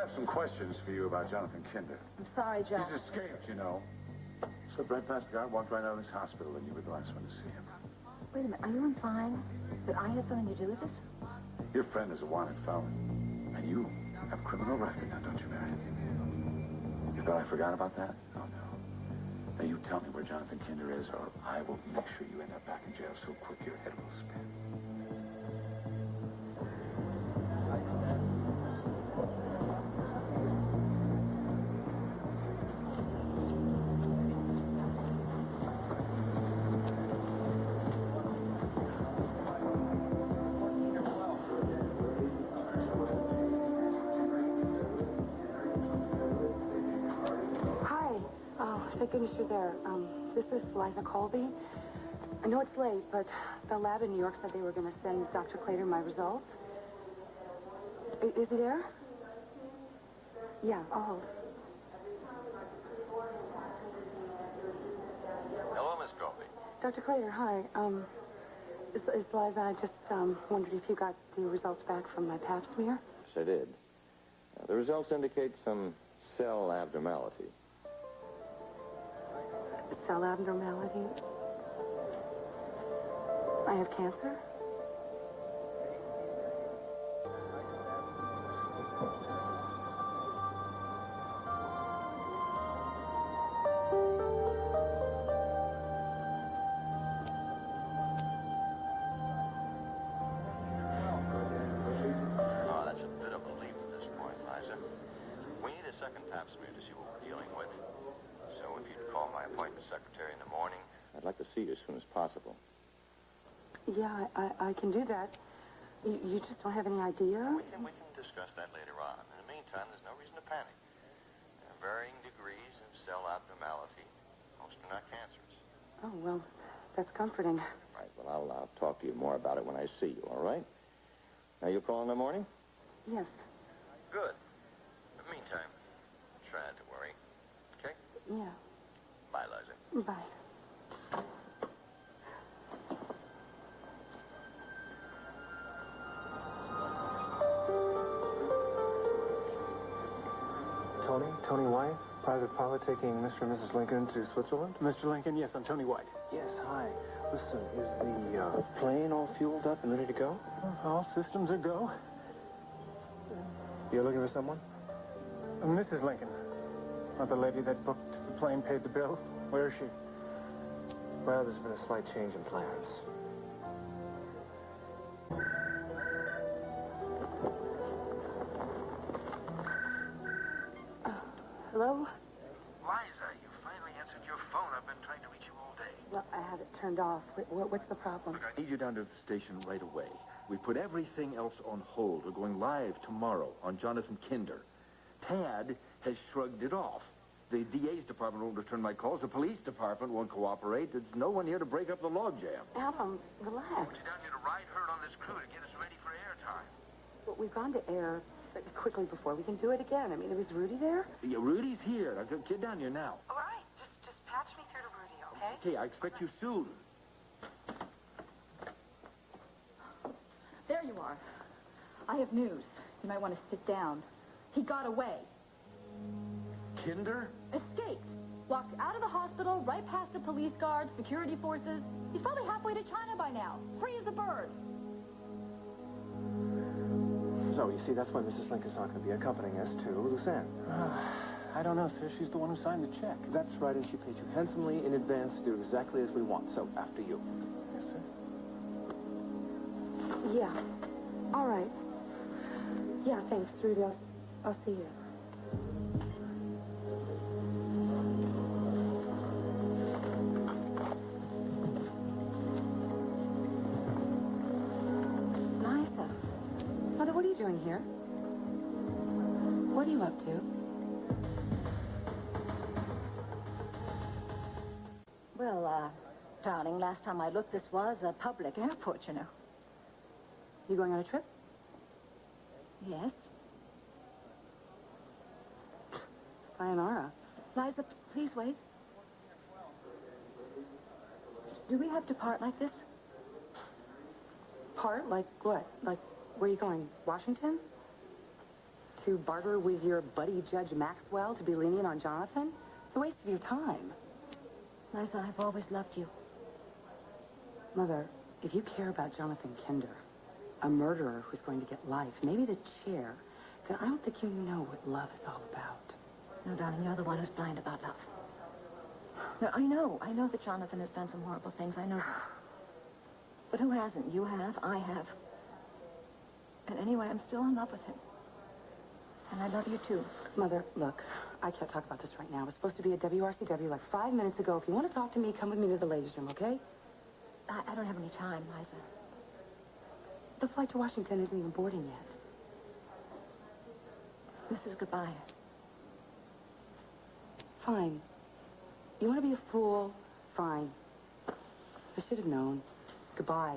have some questions for you about Jonathan Kinder. I'm sorry, John. He's escaped, you know. Slipped right past the guard, walked right out of this hospital, and you were the last one to see him. Wait a minute. Are you implying that I had something to do with this? Your friend is a wanted felon. And you have a criminal record now, don't you, Marion? You thought I forgot about that? Oh, no. Now, you tell me where Jonathan Kinder is, or I will make sure you end up back in jail so quick your head will spin. Thank goodness you're there. This is Liza Colby. I know it's late, but the lab in New York said they were going to send Dr. Clater my results. Is he there? Yeah, I'll hold. Hello, Miss Colby. Dr. Clater, hi. It's Liza. I just wondered if you got the results back from my pap smear. Yes, I did. The results indicate some cell abnormality. Cell abnormality. I have cancer? Oh, that's a bit of a leap at this point, Liza. We need a second pap smear to see what we're dealing with. So if you'd call my appointment secretary in the morning, I'd like to see you as soon as possible. Yeah, I can do that. You just don't have any idea? We can discuss that later on. In the meantime, there's no reason to panic. There are varying degrees of cell abnormality. Most are not cancerous. Oh, well, that's comforting. Right, well, I'll talk to you more about it when I see you, all right? Now, you'll call in the morning? Yes. Good. In the meantime, try not to worry. Okay? Yeah. Bye, Liza. Bye. Tony White, private pilot taking Mr. and Mrs. Lincoln to Switzerland? Mr. Lincoln, yes, I'm Tony White. Yes, hi. Listen, is the plane all fueled up and ready to go? All systems are go. You're looking for someone? Mrs. Lincoln. Not the lady that booked the plane, paid the bill. Where is she? Well, there's been a slight change in plans. Hello? Liza, you finally answered your phone. I've been trying to reach you all day. Well, I had it turned off. What's the problem? I need you down to the station right away. We put everything else on hold. We're going live tomorrow on Jonathan Kinder. Tad has shrugged it off. The DA's department won't return my calls. The police department won't cooperate. There's no one here to break up the logjam. Adam, relax. We're down here to ride herd on this crew to get us ready for airtime. But we've gone to air quickly before. We can do it again. I mean, was Rudy there? Yeah, Rudy's here. Now, get down here now. All right. Just patch me through to Rudy, okay? Okay, I expect you soon. There you are. I have news. You might want to sit down. He got away. Kinder? Escaped. Walked out of the hospital, right past the police guards, security forces. He's probably halfway to China by now. Free as a bird. So, you see, that's why Mrs. Lincoln's not going to be accompanying us to Lucerne. I don't know, sir. She's the one who signed the check. That's right, and she paid you handsomely in advance to do exactly as we want. So, after you. Yes, sir. Yeah. All right. Yeah, thanks, Rudy. I'll see you. Liza. Mother, what are you doing here? What are you up to? Well, darling, last time I looked, this was a public airport, you know. You going on a trip? Yes. Sayonara. Liza, please wait. Do we have to part like this? Part? Like what? Like, where are you going? Washington? to barter with your buddy Judge Maxwell to be lenient on Jonathan? It's a waste of your time. Liza, I've always loved you. Mother, if you care about Jonathan Kinder, a murderer who's going to get life, maybe the chair, then I don't think you know what love is all about. No, darling, you're the one who's blind about love. No, I know that Jonathan has done some horrible things. I know that. But who hasn't? You have, I have. And anyway, I'm still in love with him. And I love you, too. Mother, look, I can't talk about this right now. It was supposed to be at WRCW like 5 minutes ago. If you want to talk to me, come with me to the ladies' room, okay? I don't have any time, Liza. The flight to Washington isn't even boarding yet. This is goodbye. Fine. You want to be a fool? Fine. I should have known. Goodbye.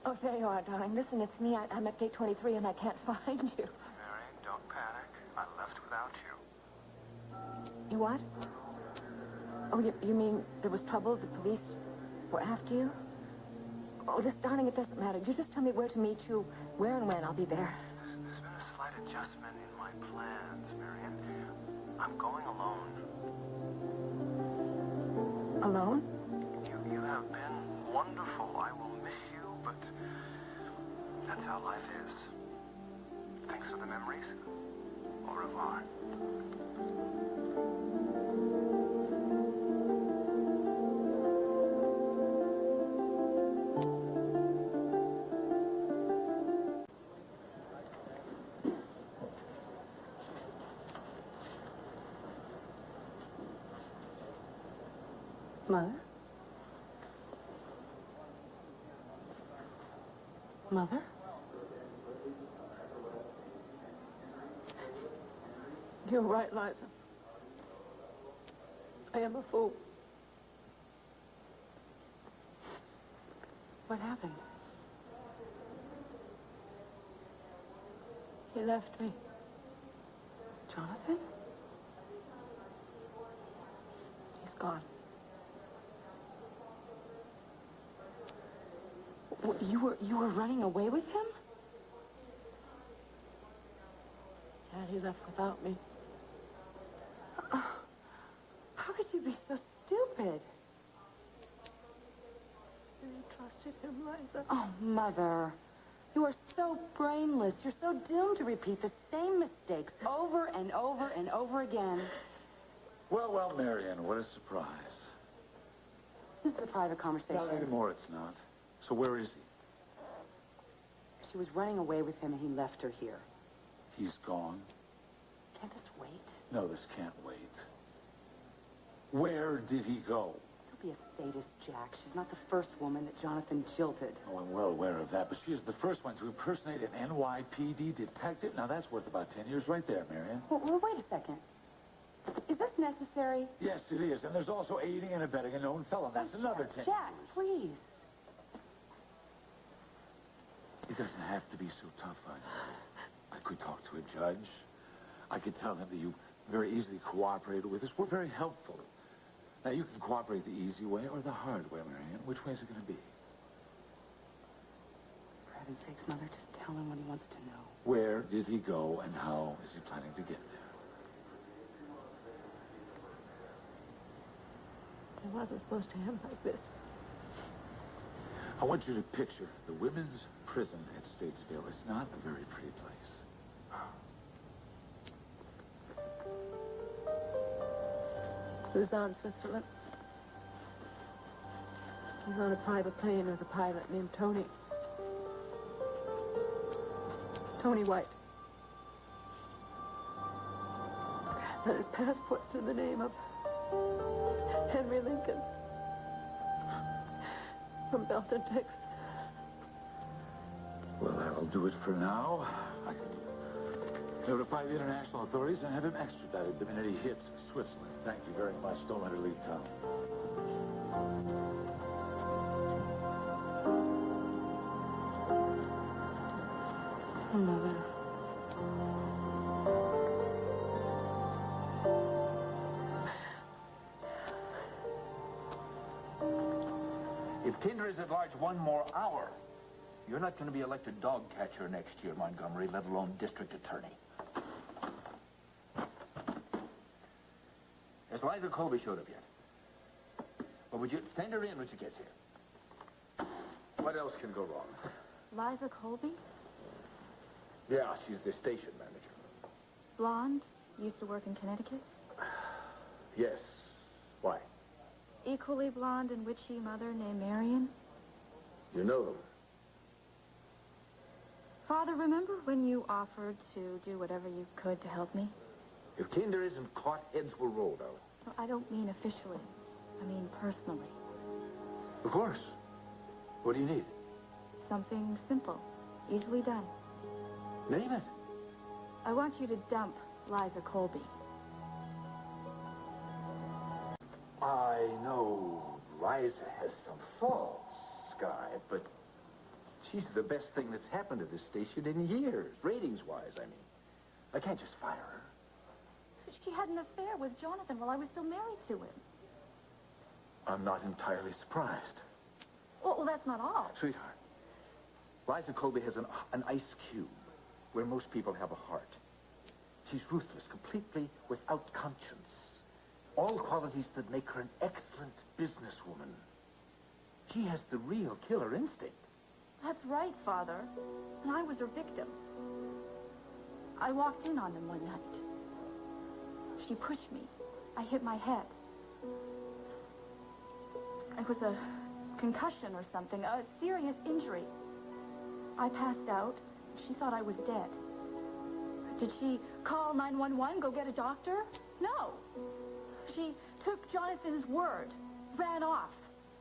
Oh, there you are, darling. Listen, it's me. I'm at gate 23, and I can't find you. Mary, don't panic. I left without you. You what? Oh, you mean there was trouble? The police were after you? Oh, just, darling, it doesn't matter. You just tell me where to meet you, where and when. I'll be there. There's been a slight adjustment in my plans, Marion. I'm going alone. Alone? You have been wonderful. I will miss you, but that's how life is. Thanks for the memories. Au revoir. Mother? Mother? You're right, Liza. I am a fool. What happened? He left me. Jonathan? He's gone. You were running away with him? And he left without me. How could you be so stupid? You trusted him, Liza. Oh, Mother. You are so brainless. You're so doomed to repeat the same mistakes over and over and over again. Well, Marion, what a surprise. This is a private conversation. Not anymore, it's not. So where is he? She was running away with him and he left her here. He's gone? Can't this wait? No, this can't wait. Where did he go? Don't be a sadist, Jack. She's not the first woman that Jonathan jilted. Oh, I'm well aware of that, but she is the first one to impersonate an NYPD detective. Now, that's worth about 10 years right there, Marion. Well, wait a second. Is this necessary? Yes, it is. And there's also aiding and abetting a known felon. That's another 10 Jack, years. please. It doesn't have to be so tough. I could talk to a judge. I could tell him that you very easily cooperated with us. We're very helpful. Now, you can cooperate the easy way or the hard way, Marion. Which way is it going to be? For heaven's sakes, Mother, just tell him what he wants to know. Where did he go and how is he planning to get there? It wasn't supposed to end like this. I want you to picture the women's prison at Statesville. It's not a very pretty place. Luzon, Switzerland. He's on a private plane with a pilot named Tony. Tony White. And his passport's in the name of Henry Lincoln. From Belton, Texas. Well, I'll do it for now. I can notify the international authorities and have him extradited the minute he hits Switzerland. Thank you very much. Don't let her leave town. Mother. If Kinder is at large one more hour, you're not going to be elected dog catcher next year, Montgomery, let alone district attorney. Has Liza Colby showed up yet? Well, would you send her in when she gets here? What else can go wrong? Liza Colby? Yeah, she's the station manager. Blonde? Used to work in Connecticut? Yes. Why? Equally blonde and witchy mother named Marion? You know them. Father, remember when you offered to do whatever you could to help me? If Kinder isn't caught, heads will roll, though. Well, I don't mean officially. I mean personally. Of course. What do you need? Something simple. Easily done. Name it. I want you to dump Liza Colby. I know Liza has some faults, Sky, but she's the best thing that's happened to this station in years, ratings-wise, I mean. I can't just fire her. She had an affair with Jonathan while I was still married to him. I'm not entirely surprised. Well, that's not all. Sweetheart, Liza Colby has an ice cube where most people have a heart. She's ruthless, completely without conscience. All qualities that make her an excellent businesswoman. She has the real killer instinct. That's right, Father. And I was her victim. I walked in on them one night. She pushed me. I hit my head. It was a concussion or something, a serious injury. I passed out. She thought I was dead. Did she call 911, go get a doctor? No. She took Jonathan's word, ran off,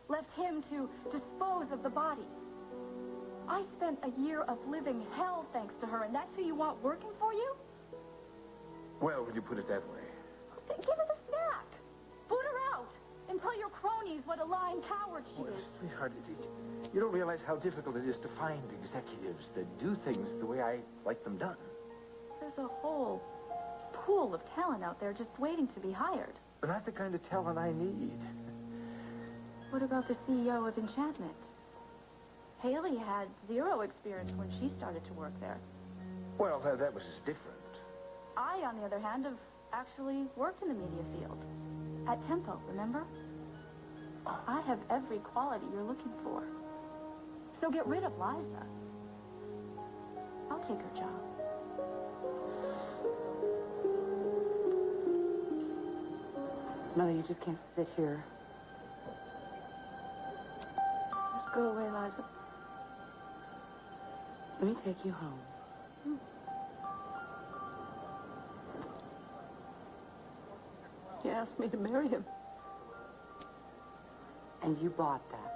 left him to dispose of the body. I spent a year of living hell thanks to her, and that's who you want working for you? Well, when you put it that way. Give her the snack. Boot her out and tell your cronies what a lying coward she is. Sweetheart, you don't realize how difficult it is to find executives that do things the way I like them done. There's a whole pool of talent out there just waiting to be hired. But not the kind of talent I need. What about the CEO of Enchantment? Haley had zero experience when she started to work there. Well, that was just different. I, on the other hand, have actually worked in the media field. At Tempo, remember? I have every quality you're looking for. So get rid of Liza. I'll take her job. Mother, you just can't sit here. Just go away, Liza. Let me take you home. He asked me to marry him. And you bought that.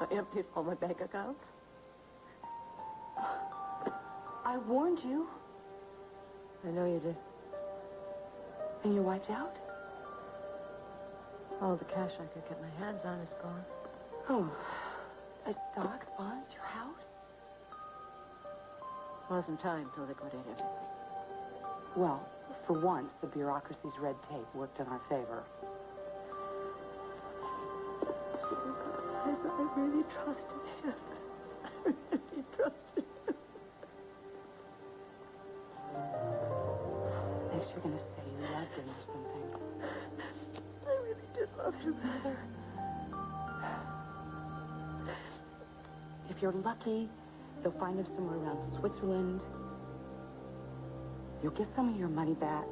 I emptied all my bank accounts. I warned you. I know you did. And you're wiped out? All the cash I could get my hands on is gone. Oh, stocks, bonds, your house? Wasn't time to liquidate everything. Well, for once, the bureaucracy's red tape worked in our favor. I really trusted him. I really trusted him. Next, you're going to say you loved him or something. I really did love you, Mother. If you're lucky, they'll find him somewhere around Switzerland. You'll get some of your money back.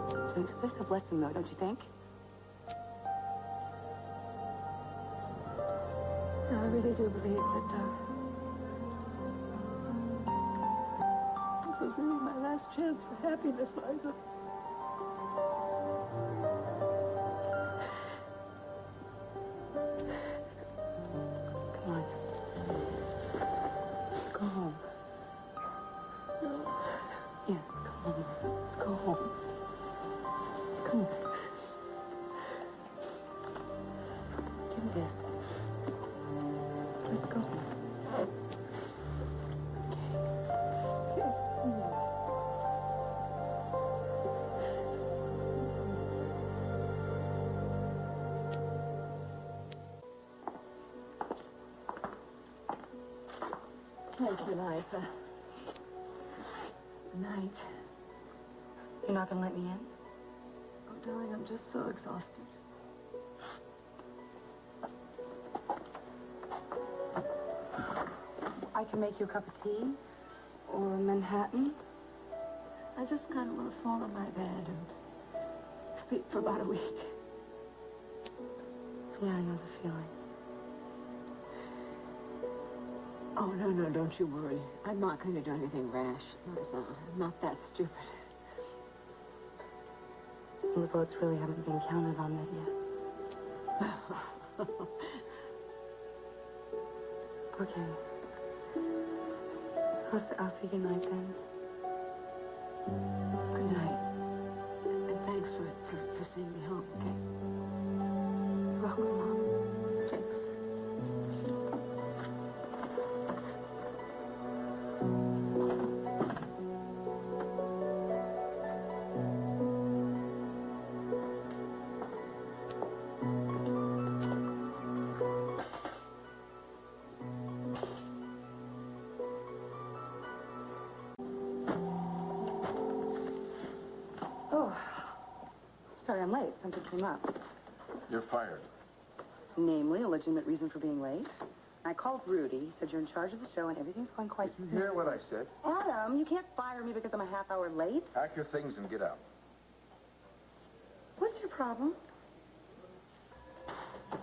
It's an expensive lesson, though, don't you think? I really do believe that this is really my last chance for happiness, Liza. this. Let's go. Thank you, Liza. Good night. You're not going to let me in? Oh, darling, I'm just so exhausted. I can make you a cup of tea or a Manhattan. I just kind of want to fall on my bed and sleep for about a week. Yeah, I know the feeling. Oh, no, don't you worry. I'm not going to do anything rash, Liza. I'm not that stupid. The votes really haven't been counted on that yet. Okay. I'll see you night then. Good night. And thanks for seeing me home, okay? You're welcome, Mom. Thanks. Oh. Sorry, I'm late. Something came up. You're fired. Namely, a legitimate reason for being late. I called Rudy. He said you're in charge of the show and everything's going quite Did you smooth. hear what I said? Adam, you can't fire me because I'm a half hour late. Pack your things and get out. What's your problem?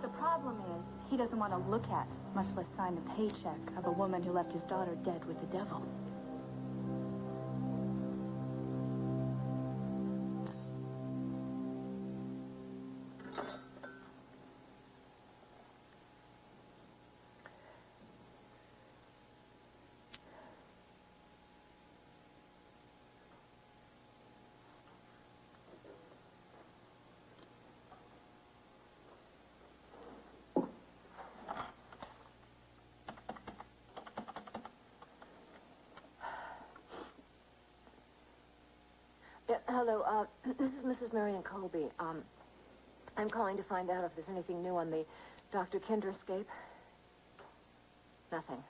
The problem is, he doesn't want to look at, much less sign the paycheck of a woman who left his daughter dead with the devil. Yeah, hello, this is Mrs. Marion Colby. I'm calling to find out if there's anything new on the Dr. Kinder escape. Nothing.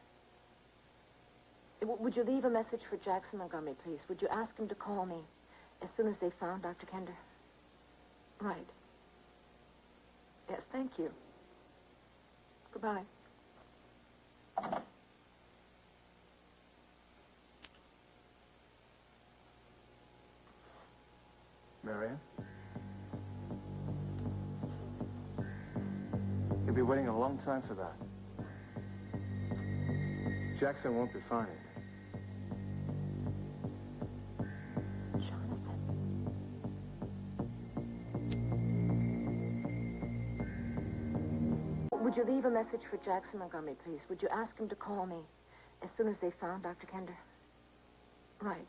Would you leave a message for Jackson Montgomery, please? Would you ask him to call me as soon as they found Dr. Kinder? Right. Yes, thank you. Goodbye. Marion? You'll be waiting a long time for that. Jackson won't be finding me. Would you leave a message for Jackson Montgomery, please? Would you ask him to call me as soon as they found Dr. Kinder? Right.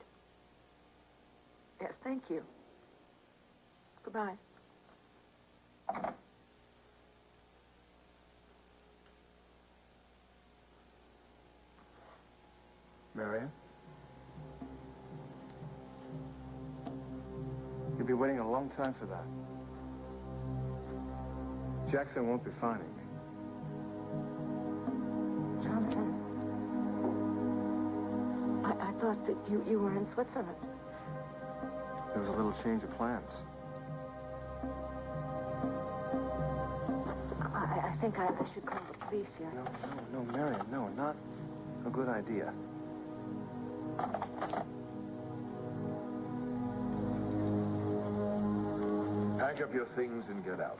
Yes, thank you. Goodbye. Marion? You'll be waiting a long time for that. Jackson won't be finding me. Jonathan, I thought that you were in Switzerland. There was a little change of plans. I think I should call the police here. No, Marion, no, not a good idea. Pack up your things and get out.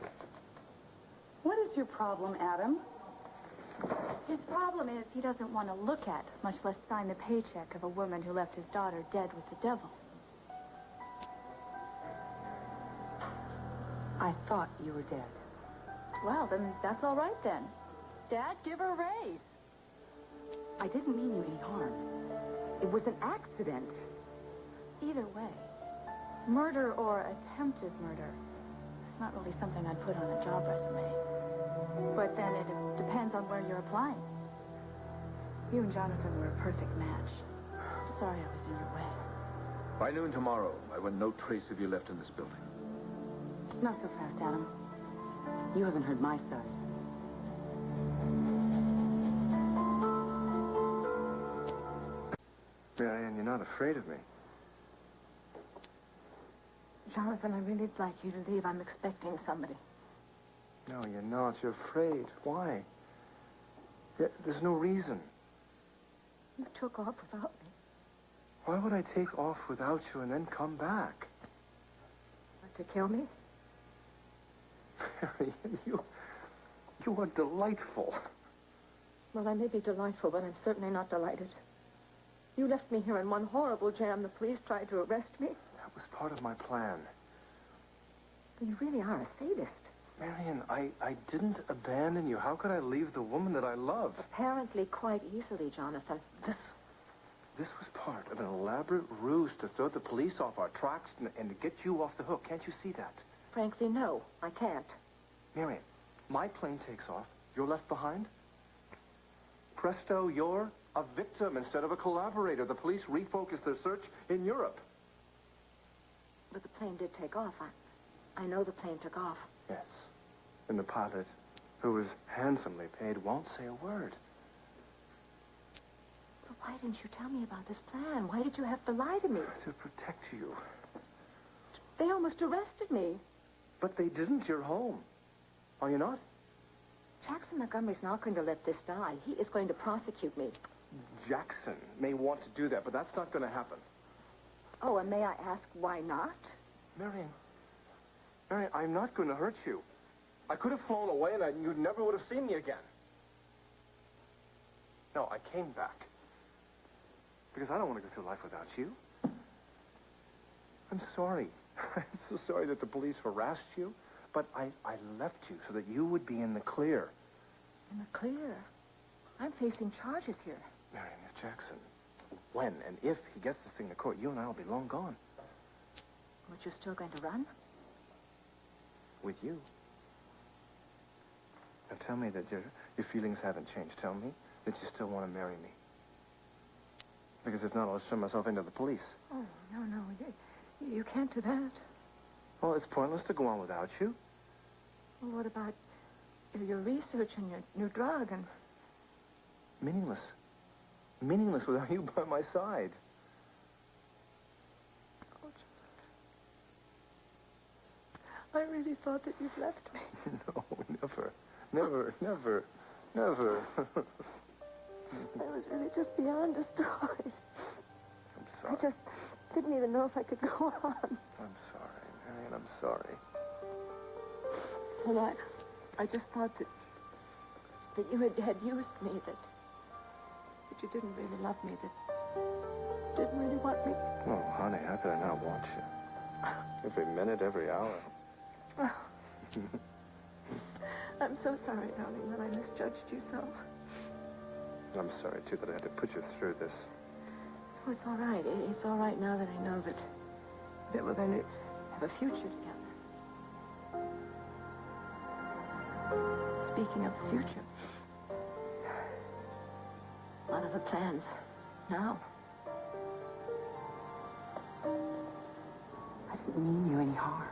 What is your problem, Adam? His problem is he doesn't want to look at, much less sign the paycheck of a woman who left his daughter dead with the devil. I thought you were dead. Well, then that's all right then. Dad, give her a raise. I didn't mean you any harm. It was an accident. Either way, murder or attempted murder, it's not really something I'd put on a job resume. But then it depends on where you're applying. You and Jonathan were a perfect match. Sorry I was in your way. By noon tomorrow, I want no trace of you left in this building. Not so fast, Adam. You haven't heard my side. Marianne, you're not afraid of me. Jonathan, I really would like you to leave. I'm expecting somebody. No, you're not. You're afraid. Why? There's no reason. You took off without me. Why would I take off without you and then come back? What, to kill me? Marianne, you are delightful. Well, I may be delightful, but I'm certainly not delighted. You left me here in one horrible jam. The police tried to arrest me. That was part of my plan. You really are a sadist. Marianne, I didn't abandon you. How could I leave the woman that I love? Apparently quite easily, Jonathan. This was part of an elaborate ruse to throw the police off our tracks and to get you off the hook. Can't you see that? Frankly, no, I can't. Marianne, my plane takes off. You're left behind. Presto, you're a victim instead of a collaborator. The police refocused their search in Europe. But the plane did take off. I know the plane took off. Yes. And the pilot, who was handsomely paid, won't say a word. But why didn't you tell me about this plan? Why did you have to lie to me? To protect you. They almost arrested me. But they didn't. You're home. Are you not? Jackson Montgomery's not going to let this die. He is going to prosecute me. Jackson may want to do that, but that's not going to happen. Oh, and may I ask why not? Marianne, I'm not going to hurt you. I could have flown away and you never would have seen me again. No, I came back. Because I don't want to go through life without you. I'm sorry. I'm so sorry that the police harassed you. But I left you so that you would be in the clear. In the clear? I'm facing charges here. Marianne, if Jackson, when and if he gets this thing to court, you and I will be long gone. But you're still going to run? With you. Now tell me that your feelings haven't changed. Tell me that you still want to marry me. Because if not, I'll turn myself into the police. Oh, no. You can't do that. Well, it's pointless to go on without you. Well, what about your research and your new drug and... Meaningless. Meaningless without you by my side. Oh, John. I really thought that you'd left me. No, never. Never. I was really just beyond destroyed. I'm sorry. I just didn't even know if I could go on. I'm sorry, Marianne, I'm sorry. Well, I just thought that you had used me, that you didn't really love me, that you didn't really want me. Oh, honey, how could I not want you? Every minute, every hour. Oh. I'm so sorry, darling, that I misjudged you so. I'm sorry, too, that I had to put you through this. Oh, it's all right. It's all right now that I know that we're going to have a future together. Speaking of the future, what are the plans now? I didn't mean you any harm.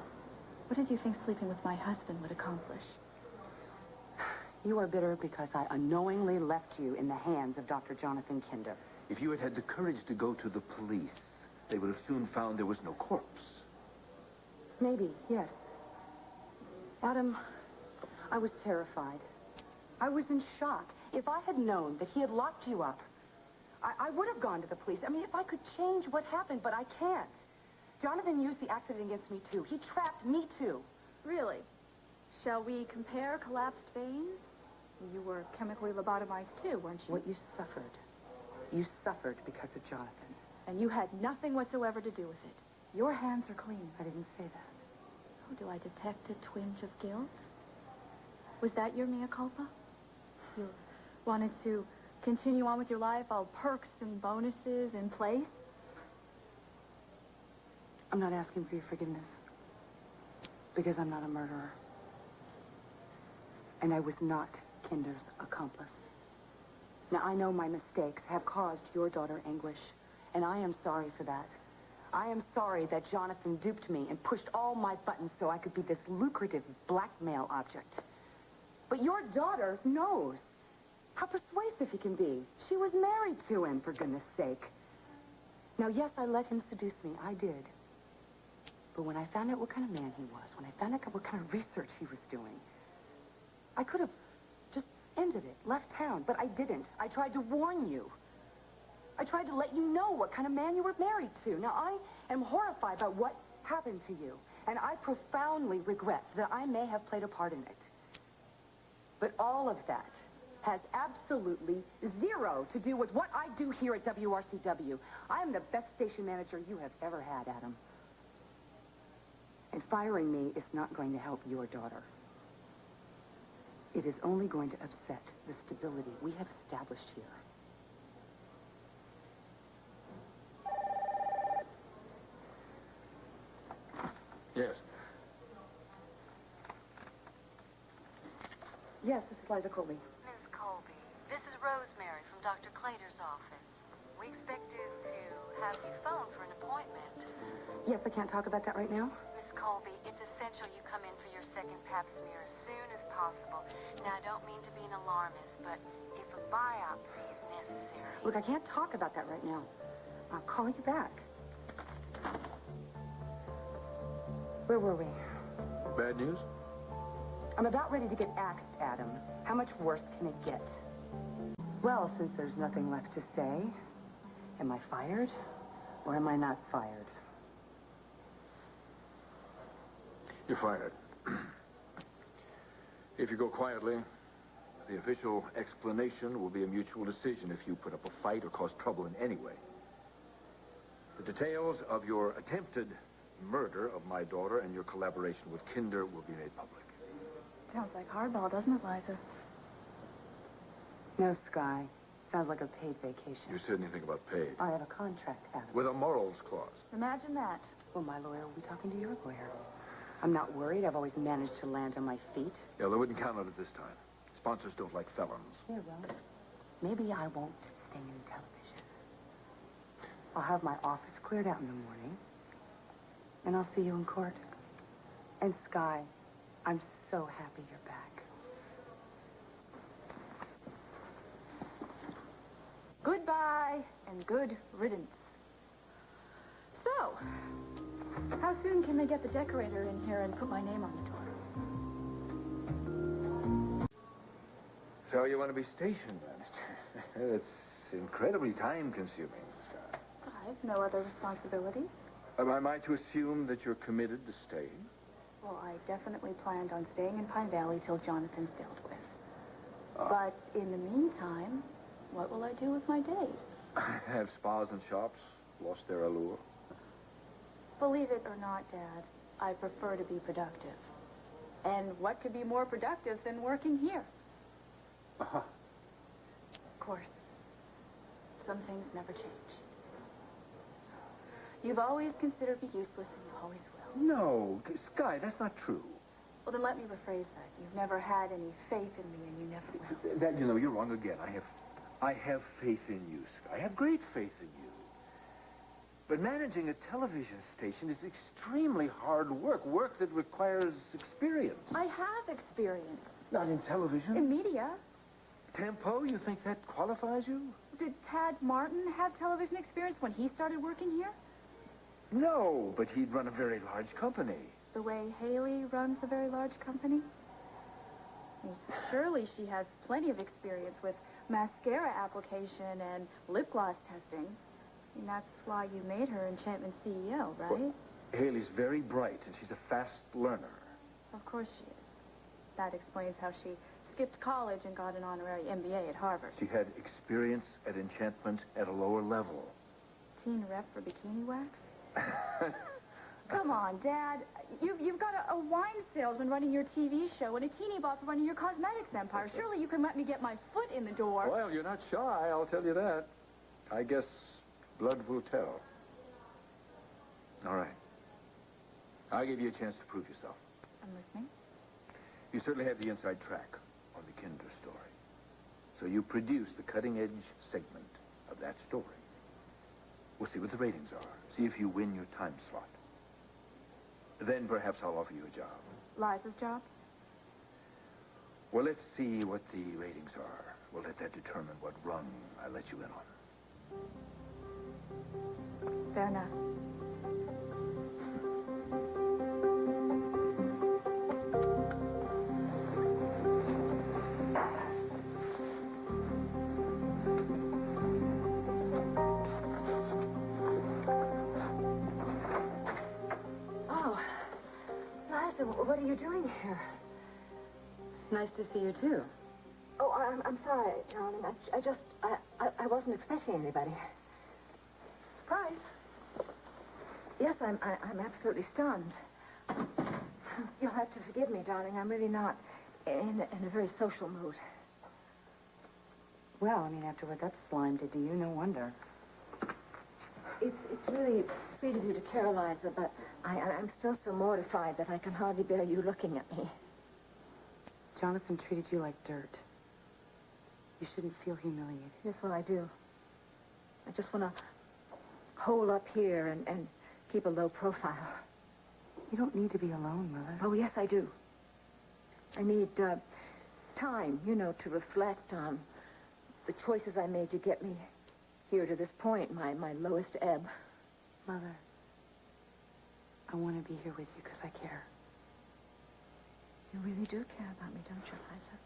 What did you think sleeping with my husband would accomplish? You are bitter because I unknowingly left you in the hands of Dr. Jonathan Kinder. If you had had the courage to go to the police, they would have soon found there was no corpse. Maybe, yes. Adam, I was terrified. I was in shock. If I had known that he had locked you up, I would have gone to the police. I mean, if I could change what happened, but I can't. Jonathan used the accident against me, too. He trapped me, too. Really? Shall we compare collapsed veins? You were chemically lobotomized, too, weren't you? What you suffered because of Jonathan. And you had nothing whatsoever to do with it. Your hands are clean. I didn't say that. Oh, do I detect a twinge of guilt? Was that your mea culpa? You wanted to continue on with your life, all perks and bonuses in place? I'm not asking for your forgiveness. Because I'm not a murderer. And I was not Kinder's accomplice. Now, I know my mistakes have caused your daughter anguish, and I am sorry for that. I am sorry that Jonathan duped me and pushed all my buttons so I could be this lucrative blackmail object. But your daughter knows how persuasive he can be. She was married to him, for goodness sake. Now, yes, I let him seduce me. I did. But when I found out what kind of man he was, when I found out what kind of research he was doing, I could have just ended it, left town, but I didn't. I tried to warn you. I tried to let you know what kind of man you were married to. Now, I am horrified by what happened to you, and I profoundly regret that I may have played a part in it. But all of that has absolutely zero to do with what I do here at WRCW. I am the best station manager you have ever had, Adam. And firing me is not going to help your daughter. It is only going to upset the stability we have established here. Yes. Yes, this is Liza Colby. Miss Colby, this is Rosemary from Dr. Clater's office. We expected to have you phone for an appointment. Yes, I can't talk about that right now. Miss Colby, it's essential you come in for your second pap smear as soon as possible. Now, I don't mean to be an alarmist, but if a biopsy is necessary... Look, I can't talk about that right now. I'll call you back. Where were we? Bad news? I'm about ready to get axed, Adam. How much worse can it get? Well, since there's nothing left to say, am I fired or am I not fired? You're fired. If you go quietly, the official explanation will be a mutual decision if you put up a fight or cause trouble in any way. The details of your attempted murder of my daughter and your collaboration with Kinder will be made public. Sounds like hardball, doesn't it, Liza? No, Sky. Sounds like a paid vacation. You said anything about paid? I have a contract, Adam. With a morals clause. Imagine that. Well, my lawyer will be talking to your lawyer. I'm not worried. I've always managed to land on my feet. Yeah, they wouldn't count on it this time. Sponsors don't like felons. Yeah, well, maybe I won't sting in television. I'll have my office cleared out in the morning, and I'll see you in court. And Sky, I'm so happy you're back. Goodbye and good riddance. So, how soon can they get the decorator in here and put my name on the door? So you want to be station manager? It's incredibly time-consuming, Scott. I've no other responsibilities. Am I to assume that you're committed to staying? Well, I definitely planned on staying in Pine Valley till Jonathan's dealt with. But in the meantime, what will I do with my days? Have spas and shops lost their allure? Believe it or not, Dad, I prefer to be productive. And what could be more productive than working here? Uh-huh. Of course, some things never change. You've always considered me useless, and you always will. No, Sky, that's not true. Well, then let me rephrase that. You've never had any faith in me, and you never will. You're wrong again. I have faith in you, Sky. I have great faith in you. But managing a television station is extremely hard work that requires experience. I have experience. Not in television? In media. Tempo, you think that qualifies you? Did Tad Martin have television experience when he started working here? No, but he'd run a very large company. The way Haley runs a very large company? Well, surely she has plenty of experience with mascara application and lip gloss testing. And that's why you made her Enchantment CEO, right? Well, Haley's very bright, and she's a fast learner. Of course she is. That explains how she skipped college and got an honorary MBA at Harvard. She had experience at Enchantment at a lower level. Teen rep for bikini wax? Come on, Dad. You've got a wine salesman running your TV show and a teeny boss running your cosmetics empire. Surely you can let me get my foot in the door. Well, you're not shy, I'll tell you that. I guess blood will tell. All right. I'll give you a chance to prove yourself. I'm listening. You certainly have the inside track. Kinder story. So you produce the cutting-edge segment of that story. We'll see what the ratings are. See if you win your time slot. Then perhaps I'll offer you a job. Liza's job? Well, let's see what the ratings are. We'll let that determine what rung I let you in on. Fair enough. Oh, Liza, what are you doing here? Nice to see you, too. Oh, I'm sorry, darling. I wasn't expecting anybody. Surprise. Yes, I'm absolutely stunned. You'll have to forgive me, darling. I'm really not in a very social mood. Well, I mean, after what that slime did to you, no wonder. It's really sweet of you to care, Liza, but I'm still so mortified that I can hardly bear you looking at me. Jonathan treated you like dirt. You shouldn't feel humiliated. That's what I do. I just want to hole up here and keep a low profile. You don't need to be alone, Mother. Oh, yes, I do. I need time, to reflect on the choices I made to get me here to this point, my lowest ebb. Mother, I want to be here with you because I care. You really do care about me, don't you, Liza?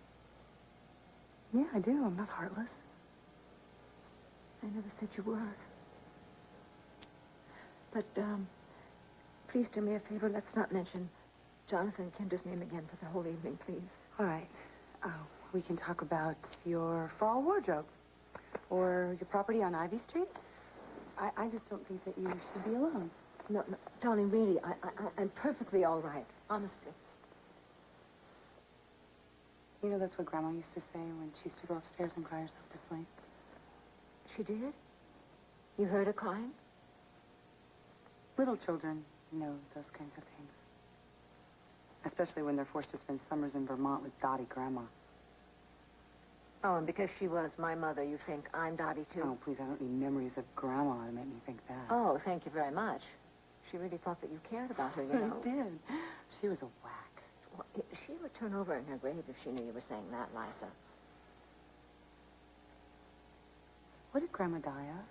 Yeah, I do. I'm not heartless. I never said you were. But, please do me a favor. Let's not mention Jonathan Kinder's name again for the whole evening, please. All right. We can talk about your fall wardrobe or your property on Ivy Street. I just don't think that you should be alone. No, darling, really, I'm perfectly all right, honestly. You know, that's what Grandma used to say when she used to go upstairs and cry herself to sleep. She did? You heard her crying? Little children know those kinds of things. Especially when they're forced to spend summers in Vermont with Dottie Grandma. Oh, and because she was my mother, you think I'm Dottie, too? Oh, please, I don't need memories of Grandma to make me think that. Oh, thank you very much. She really thought that you cared about her, you know. I did. She was a whack. Well, she would turn over in her grave if she knew you were saying that, Liza. What did Grandma die of?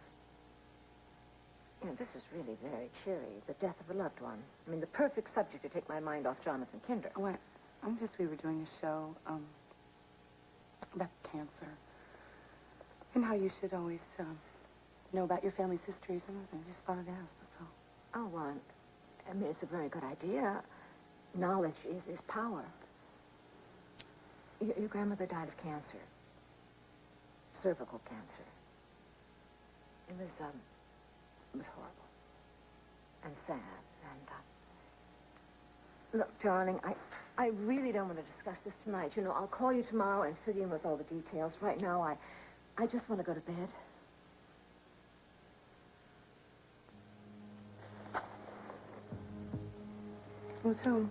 You know, this is really very cheery. The death of a loved one. I mean, the perfect subject to take my mind off Jonathan Kinder. Oh, we were doing a show, about cancer. And how you should always, know about your family's histories and everything. I just thought I'd ask, that's all. Oh, well, I mean, it's a very good idea. Knowledge is power. Your grandmother died of cancer. Cervical cancer. It was horrible. And sad. And, look, darling, I really don't want to discuss this tonight. You know, I'll call you tomorrow and fill you in with all the details. Right now, I just want to go to bed. With whom?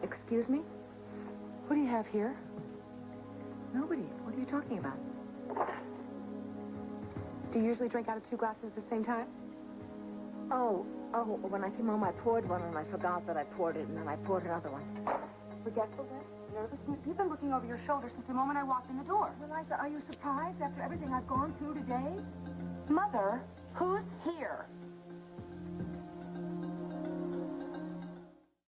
Excuse me? What do you have here? Nobody. What are you talking about? Do you usually drink out of 2 glasses at the same time? Oh, when I came home, I poured one, and I forgot that I poured it, and then I poured another one. Forgetfulness? Nervousness? You've been looking over your shoulder since the moment I walked in the door. Well, Liza, are you surprised after everything I've gone through today? Mother, who's here?